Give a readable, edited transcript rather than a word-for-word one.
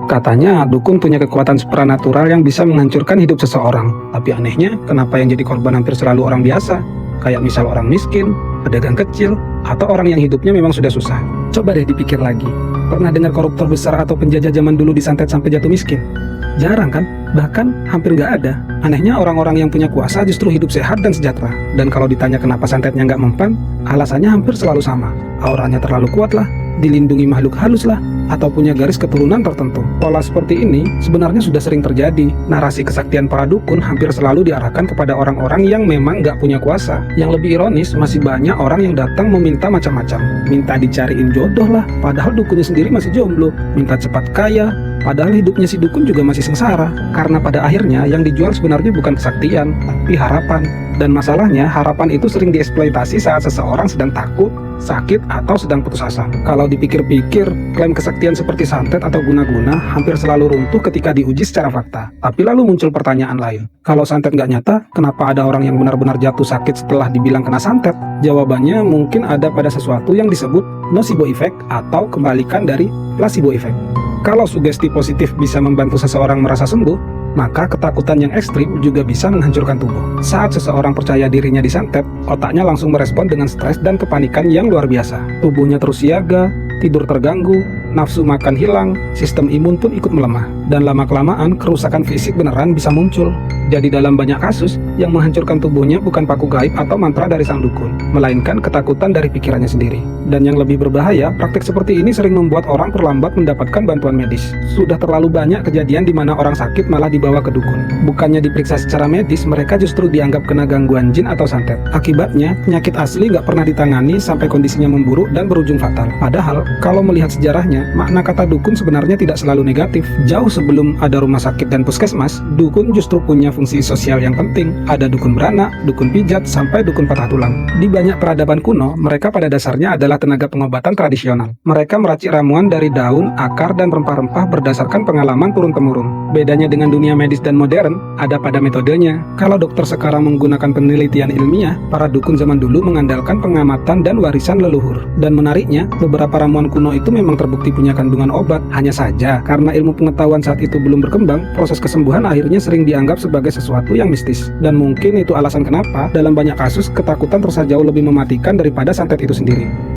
Katanya dukun punya kekuatan supranatural yang bisa menghancurkan hidup seseorang. Tapi anehnya, kenapa yang jadi korban hampir selalu orang biasa? Kayak misal orang miskin, pedagang kecil, atau orang yang hidupnya memang sudah susah. Coba deh dipikir lagi. Pernah dengar koruptor besar atau penjajah zaman dulu disantet sampai jatuh miskin? Jarang kan? Bahkan hampir nggak ada. Anehnya orang-orang yang punya kuasa justru hidup sehat dan sejahtera. Dan kalau ditanya kenapa santetnya nggak mempan, alasannya hampir selalu sama. Auranya terlalu kuat lah, dilindungi makhluk halus lah, atau punya garis keturunan tertentu. Pola seperti ini sebenarnya sudah sering terjadi. Narasi kesaktian para dukun hampir selalu diarahkan kepada orang-orang yang memang nggak punya kuasa. Yang lebih ironis, masih banyak orang yang datang meminta macam-macam. Minta dicariin jodoh lah, padahal dukunnya sendiri masih jomblo. Minta cepat kaya, padahal hidupnya si dukun juga masih sengsara. Karena pada akhirnya yang dijual sebenarnya bukan kesaktian, tapi harapan. Dan masalahnya, harapan itu sering dieksploitasi saat seseorang sedang takut, sakit, atau sedang putus asa. Kalau dipikir-pikir, klaim kesaktian seperti santet atau guna-guna hampir selalu runtuh ketika diuji secara fakta. Tapi lalu muncul pertanyaan lain. Kalau santet nggak nyata, kenapa ada orang yang benar-benar jatuh sakit setelah dibilang kena santet? Jawabannya mungkin ada pada sesuatu yang disebut nocebo effect atau kebalikan dari placebo effect. Kalau sugesti positif bisa membantu seseorang merasa sembuh, maka ketakutan yang ekstrim juga bisa menghancurkan tubuh. Saat seseorang percaya dirinya disantet, otaknya langsung merespon dengan stres dan kepanikan yang luar biasa. Tubuhnya terus siaga, tidur terganggu, nafsu makan hilang, sistem imun pun ikut melemah. Dan lama-kelamaan kerusakan fisik beneran bisa muncul. Jadi dalam banyak kasus, yang menghancurkan tubuhnya bukan paku gaib atau mantra dari sang dukun, melainkan ketakutan dari pikirannya sendiri. Dan yang lebih berbahaya, praktik seperti ini sering membuat orang terlambat mendapatkan bantuan medis. Sudah terlalu banyak kejadian di mana orang sakit malah dibawa ke dukun. Bukannya diperiksa secara medis, mereka justru dianggap kena gangguan jin atau santet. Akibatnya, penyakit asli nggak pernah ditangani sampai kondisinya memburuk dan berujung fatal. Padahal, kalau melihat sejarahnya, makna kata dukun sebenarnya tidak selalu negatif. Jauh sebelum ada rumah sakit dan puskesmas, dukun justru punya fungsi sosial yang penting. Ada dukun beranak, dukun pijat, sampai dukun patah tulang. Di banyak peradaban kuno, mereka pada dasarnya adalah tenaga pengobatan tradisional. Mereka meracik ramuan dari daun, akar, dan rempah-rempah berdasarkan pengalaman turun-temurun. Bedanya dengan dunia medis dan modern, ada pada metodenya. Kalau dokter sekarang menggunakan penelitian ilmiah, para dukun zaman dulu mengandalkan pengamatan dan warisan leluhur. Dan menariknya, beberapa ramuan kuno itu memang terbukti punya kandungan obat. Hanya saja, karena ilmu pengetahuan saat itu belum berkembang, proses kesembuhan akhirnya sering dianggap sebagai sesuatu yang mistis. Dan mungkin itu alasan kenapa dalam banyak kasus ketakutan terasa jauh lebih mematikan daripada santet itu sendiri.